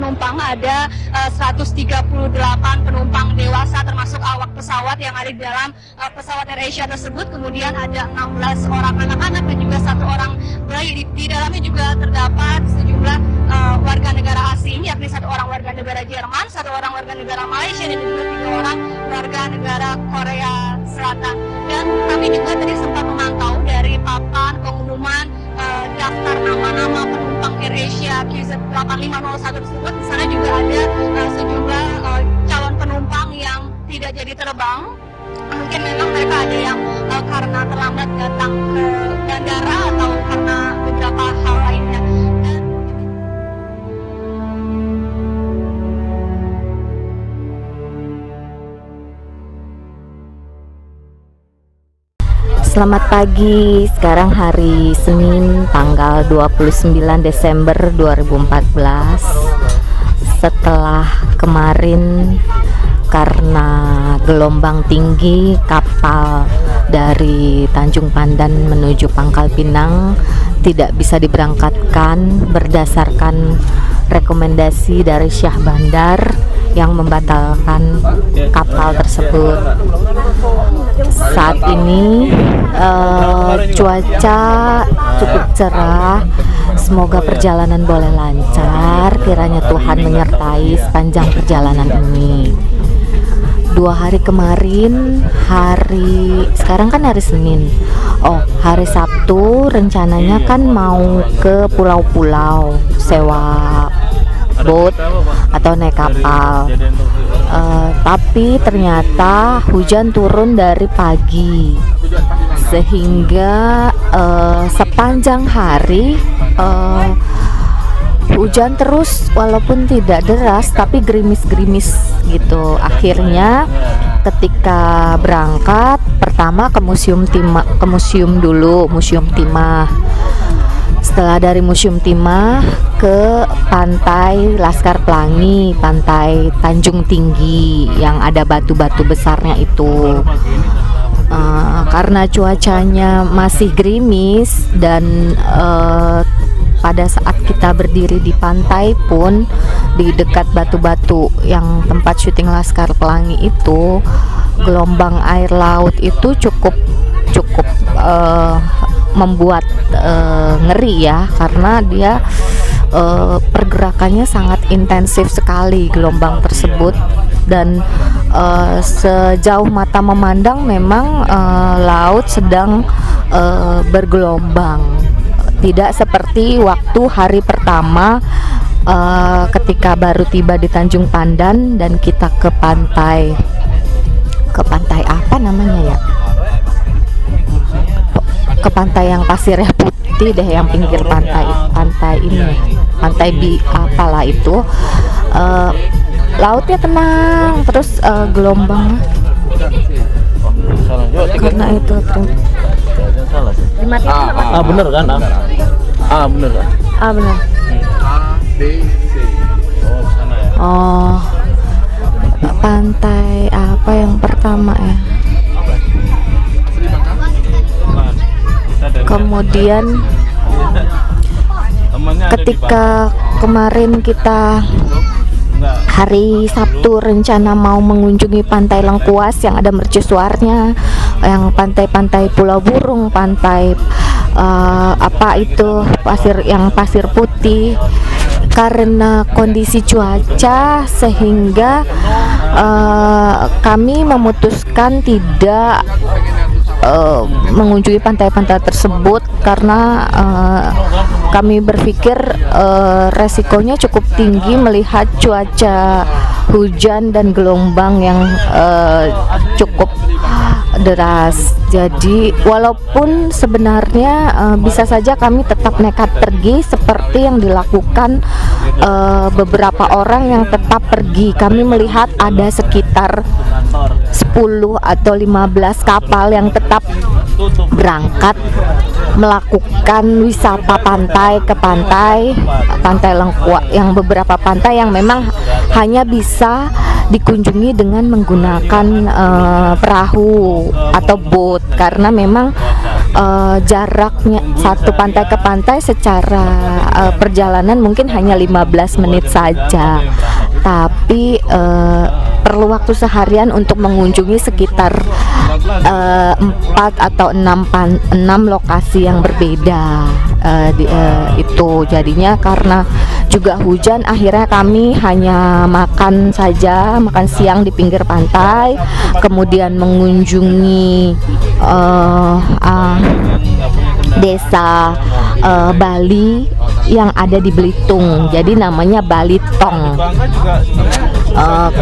penumpang, ada 138 penumpang dewasa termasuk awak pesawat yang ada di dalam pesawat AirAsia tersebut. Kemudian ada 16 orang anak-anak dan juga 1 orang bayi. Di dalamnya juga terdapat sejumlah warga negara asing, yakni 1 orang warga negara Jerman, 1 orang warga negara Malaysia, dan juga 3 orang warga negara Korea Selatan. Dan kami juga tadi sempat memantau dari papan pengumuman daftar nama-nama penumpang AirAsia QZ8501 tersebut. Di sana juga ada sejumlah calon penumpang yang tidak jadi terbang. Mungkin memang mereka ada yang karena terlambat datang ke bandara atau karena beberapa hal lainnya. Selamat pagi, sekarang hari Senin tanggal 29 Desember 2014. Setelah kemarin karena gelombang tinggi, kapal dari Tanjung Pandan menuju Pangkal Pinang tidak bisa diberangkatkan berdasarkan rekomendasi dari Syah Bandar yang membatalkan kapal tersebut. Saat ini cuaca cukup cerah, semoga perjalanan boleh lancar, kiranya Tuhan menyertai sepanjang perjalanan ini. 2 hari kemarin, sekarang kan hari Senin, hari Sabtu rencananya kan mau ke pulau-pulau, sewa boat atau naik kapal, tapi ternyata hujan turun dari pagi sehingga sepanjang hari hujan terus, walaupun tidak deras tapi gerimis-gerimis gitu. Akhirnya ketika berangkat pertama ke Museum Timah. Setelah dari Museum Timah ke Pantai Laskar Pelangi, Pantai Tanjung Tinggi yang ada batu-batu besarnya itu. Karena cuacanya masih gerimis dan pada saat kita berdiri di pantai pun di dekat batu-batu yang tempat syuting Laskar Pelangi itu, gelombang air laut itu cukup membuat ngeri ya, karena dia pergerakannya sangat intensif sekali gelombang tersebut. Dan sejauh mata memandang memang laut sedang bergelombang, tidak seperti waktu hari pertama ketika baru tiba di Tanjung Pandan dan kita ke pantai apa namanya ya, ke pantai yang pasirnya putih deh, yang pinggir pantai ini, pantai apalah itu. Lautnya tenang, terus gelombang karena itu bener kan? Bener kan? Bener. Oh, pantai apa yang pertama ya? Kemudian ketika kemarin kita hari Sabtu rencana mau mengunjungi Pantai Lengkuas yang ada mercusuarnya, yang pantai-pantai Pulau Burung, pantai pasir putih. Karena kondisi cuaca sehingga kami memutuskan tidak mengunjungi pantai-pantai tersebut karena kami berpikir resikonya cukup tinggi melihat cuaca hujan dan gelombang yang cukup deras. Jadi walaupun sebenarnya bisa saja kami tetap nekat pergi seperti yang dilakukan beberapa orang yang tetap pergi. Kami melihat ada sekitar 10 atau 15 kapal yang tetap berangkat melakukan wisata pantai ke pantai Lengkuas, yang beberapa pantai yang memang hanya bisa dikunjungi dengan menggunakan perahu atau boat, karena memang jaraknya satu pantai ke pantai secara perjalanan mungkin hanya 15 menit saja, tapi perlu waktu seharian untuk mengunjungi sekitar 4 atau 6 lokasi yang berbeda. Itu jadinya karena juga hujan, akhirnya kami hanya makan siang di pinggir pantai, kemudian mengunjungi desa Bali yang ada di Belitung, jadi namanya Balitong.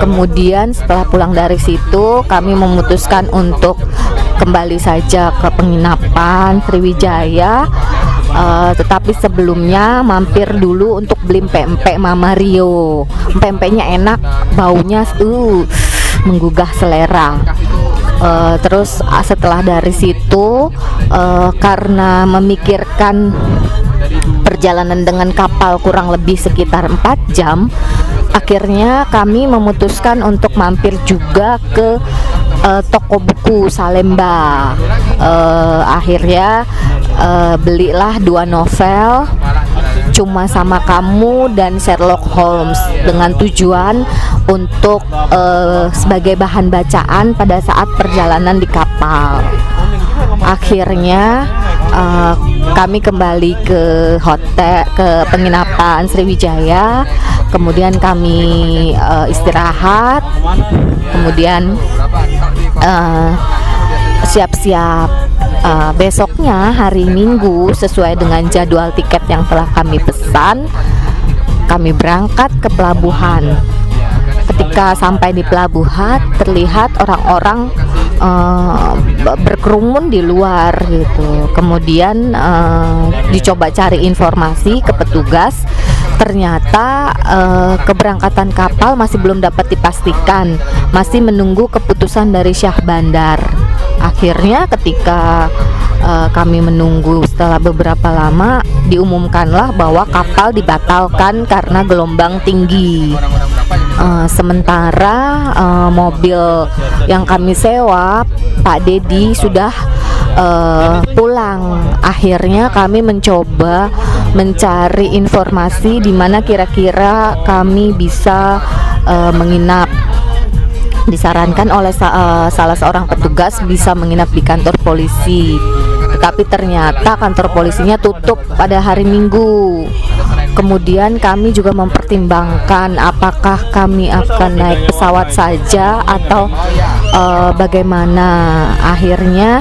Kemudian setelah pulang dari situ kami memutuskan untuk kembali saja ke penginapan Sriwijaya, tetapi sebelumnya mampir dulu untuk beli pempek Mama Rio. Pempeknya enak, baunya menggugah selera. Terus setelah dari situ karena memikirkan perjalanan dengan kapal kurang lebih sekitar 4 jam, akhirnya kami memutuskan untuk mampir juga ke toko buku Salemba. Akhirnya belilah 2 novel, Cuma Sama Kamu dan Sherlock Holmes, dengan tujuan untuk sebagai bahan bacaan pada saat perjalanan di kapal. Akhirnya kami kembali ke hotel, ke penginapan Sriwijaya, kemudian kami istirahat, kemudian siap-siap besoknya hari Minggu sesuai dengan jadwal tiket yang telah kami pesan, kami berangkat ke pelabuhan. Ketika sampai di pelabuhan, terlihat orang-orang berkerumun di luar gitu. Kemudian dicoba cari informasi ke petugas, ternyata keberangkatan kapal masih belum dapat dipastikan, masih menunggu keputusan dari Syah Bandar. Akhirnya ketika kami menunggu setelah beberapa lama, diumumkanlah bahwa kapal dibatalkan karena gelombang tinggi. Sementara mobil yang kami sewa, Pak Dedi sudah pulang. Akhirnya kami mencoba mencari informasi di mana kira-kira kami bisa menginap. Disarankan oleh salah seorang petugas bisa menginap di kantor polisi, tetapi ternyata kantor polisinya tutup pada hari Minggu. Kemudian kami juga mempertimbangkan apakah kami akan naik pesawat saja atau bagaimana. Akhirnya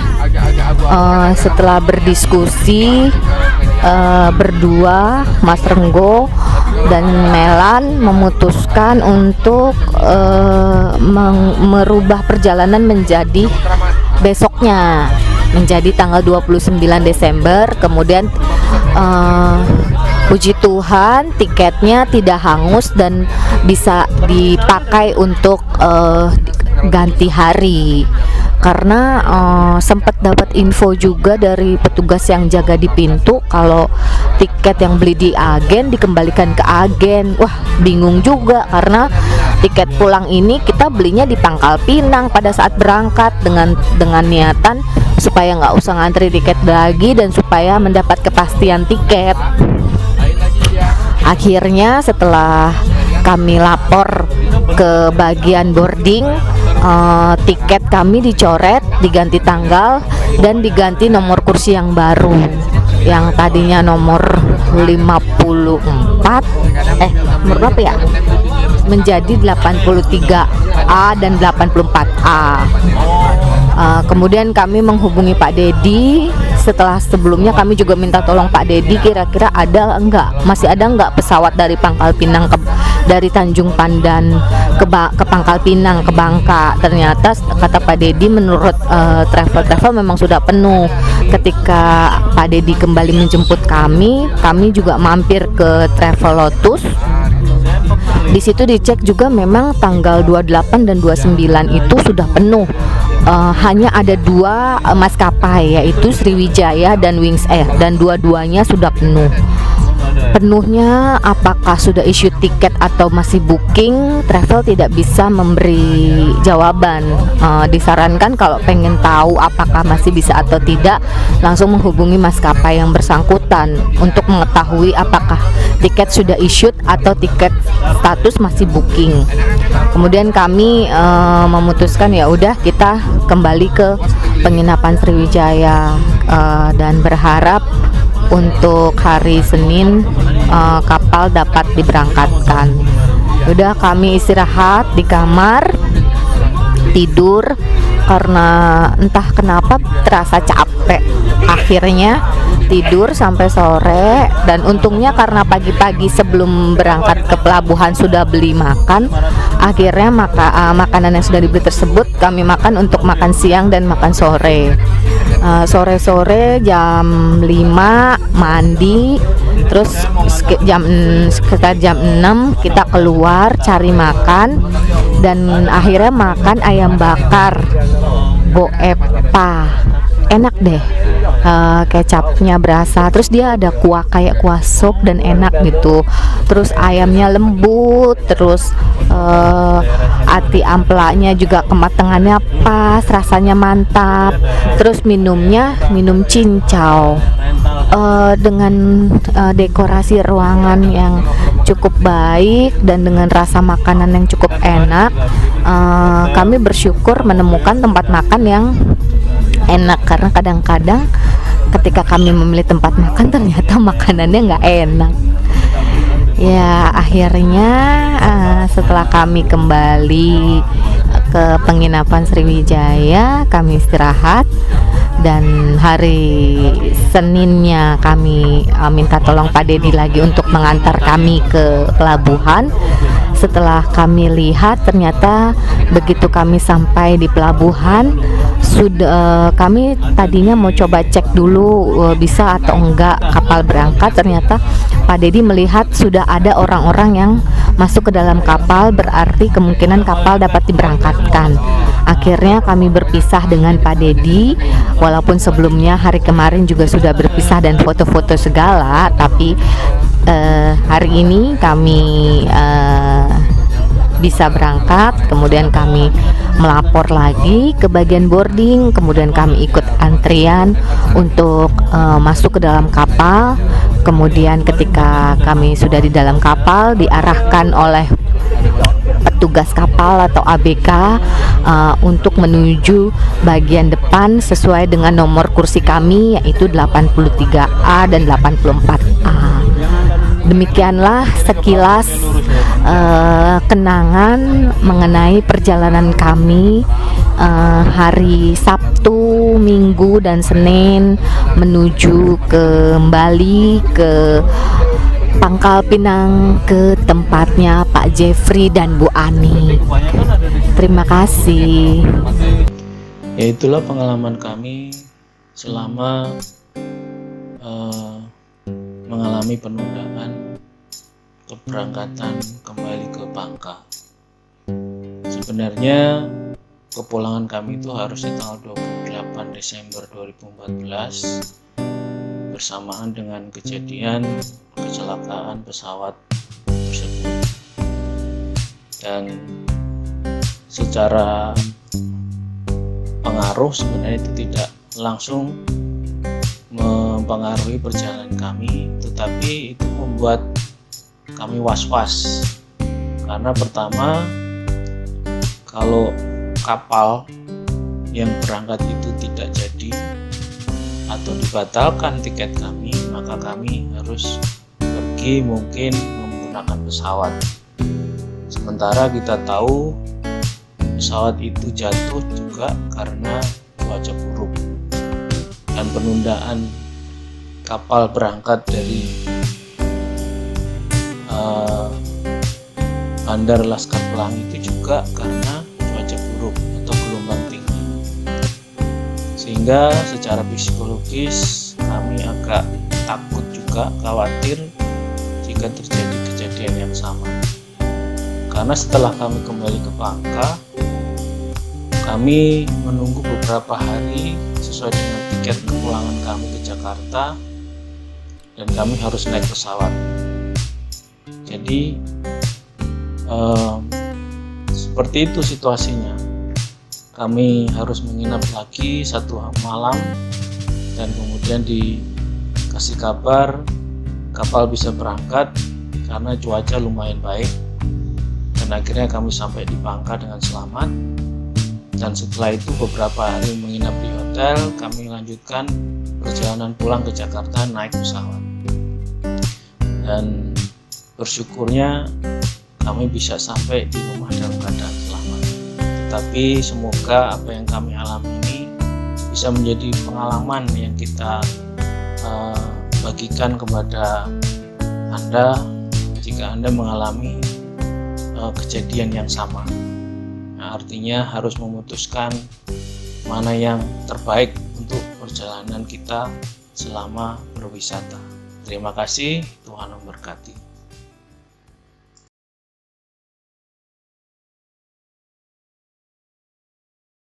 setelah berdiskusi berdua, Mas Renggo dan Melan memutuskan untuk merubah perjalanan menjadi besoknya, menjadi tanggal 29 Desember. Kemudian puji Tuhan tiketnya tidak hangus dan bisa dipakai untuk ganti hari. Karena sempat dapat info juga dari petugas yang jaga di pintu kalau tiket yang beli di agen dikembalikan ke agen. Wah, bingung juga karena tiket pulang ini kita belinya di Pangkal Pinang pada saat berangkat dengan niatan supaya nggak usah ngantri tiket lagi dan supaya mendapat kepastian tiket. Akhirnya setelah kami lapor ke bagian boarding, tiket kami dicoret, diganti tanggal dan diganti nomor kursi yang baru, yang tadinya nomor 54 nomor berapa ya, menjadi 83A dan 84A. Kemudian kami menghubungi Pak Dedi. Setelah sebelumnya kami juga minta tolong Pak Dedi, kira-kira masih ada enggak pesawat dari Pangkal Pinang dari Tanjung Pandan ke Pangkal Pinang ke Bangka. Ternyata kata Pak Dedi menurut travel memang sudah penuh. Ketika Pak Dedi kembali menjemput kami juga mampir ke Travelotus. Di situ dicek juga memang tanggal 28 dan 29 itu sudah penuh. Hanya ada 2 maskapai, yaitu Sriwijaya dan Wings Air, dan dua-duanya sudah penuh. penuhnya apakah sudah issue tiket atau masih booking, travel tidak bisa memberi jawaban. Disarankan kalau pengen tahu apakah masih bisa atau tidak, langsung menghubungi maskapai yang bersangkutan untuk mengetahui apakah tiket sudah issued atau tiket status masih booking. Kemudian kami memutuskan ya udah kita kembali ke penginapan Sriwijaya dan berharap untuk hari Senin kapal dapat diberangkatkan. Udah kami istirahat di kamar, tidur karena entah kenapa terasa capek. Akhirnya tidur sampai sore, dan untungnya karena pagi-pagi sebelum berangkat ke pelabuhan sudah beli makan, akhirnya makanan yang sudah dibeli tersebut kami makan untuk makan siang dan makan sore. Sore-sore jam 5 mandi, terus sekitar jam 6 kita keluar cari makan, dan akhirnya makan ayam bakar Bo Epa. Enak deh, kecapnya berasa, terus dia ada kuah kayak kuah sop dan enak gitu, terus ayamnya lembut, terus ati amplaknya juga kematangannya pas, rasanya mantap, terus minumnya minum cincau dengan dekorasi ruangan yang cukup baik dan dengan rasa makanan yang cukup enak. Kami bersyukur menemukan tempat makan yang enak, karena kadang-kadang ketika kami memilih tempat makan ternyata makanannya nggak enak. Ya akhirnya setelah kami kembali ke penginapan Sriwijaya, kami istirahat, dan hari Seninnya kami minta tolong Pak Dedi lagi untuk mengantar kami ke pelabuhan. Setelah kami lihat, ternyata begitu kami sampai di pelabuhan, sudah kami tadinya mau coba cek dulu bisa atau enggak kapal berangkat. Ternyata Pak Dedi melihat sudah ada orang-orang yang masuk ke dalam kapal, berarti kemungkinan kapal dapat diberangkatkan. Akhirnya kami berpisah dengan Pak Dedi, walaupun sebelumnya hari kemarin juga sudah berpisah dan foto-foto segala, tapi hari ini kami bisa berangkat. Kemudian kami melapor lagi ke bagian boarding, kemudian kami ikut antrian untuk masuk ke dalam kapal. Kemudian ketika kami sudah di dalam kapal, diarahkan oleh petugas kapal atau ABK untuk menuju bagian depan sesuai dengan nomor kursi kami, yaitu 83A dan 84A. Demikianlah sekilas kenangan mengenai perjalanan kami hari Sabtu, Minggu, dan Senin menuju kembali ke Pangkal Pinang, ke tempatnya Pak Jeffrey dan Bu Ani. Terima kasih. Ya itulah pengalaman kami selama mengalami penundaan keberangkatan kembali ke Bangka. Sebenarnya kepulangan kami itu harusnya tanggal 28 Desember 2014 bersamaan dengan kejadian kecelakaan pesawat tersebut. Dan secara pengaruh sebenarnya itu tidak langsung mempengaruhi perjalanan kami, tetapi itu membuat kami was-was. Karena pertama, kalau kapal yang berangkat itu tidak jadi atau dibatalkan tiket kami, maka kami harus pergi mungkin menggunakan pesawat. Sementara kita tahu pesawat itu jatuh juga karena cuaca buruk. Dan penundaan kapal berangkat dari Bandar Laskar Pelangi itu juga karena cuaca buruk atau gelombang tinggi. Sehingga secara psikologis kami agak takut juga, khawatir jika terjadi kejadian yang sama. Karena setelah kami kembali ke Bangka, kami menunggu beberapa hari sesuai dengan tiket kepulangan kami ke Jakarta. dan kami harus naik pesawat. Jadi seperti itu situasinya. Kami harus menginap lagi 1 malam dan kemudian dikasih kabar kapal bisa berangkat karena cuaca lumayan baik, dan akhirnya kami sampai di Bangka dengan selamat. Dan setelah itu beberapa hari menginap di hotel, kami lanjutkan perjalanan pulang ke Jakarta naik pesawat. Dan bersyukurnya kami bisa sampai di rumah dalam keadaan selamat. Tetapi semoga apa yang kami alami ini bisa menjadi pengalaman yang kita bagikan kepada Anda jika Anda mengalami kejadian yang sama. Nah, artinya harus memutuskan mana yang terbaik untuk perjalanan kita selama berwisata. Terima kasih, Tuhan memberkati.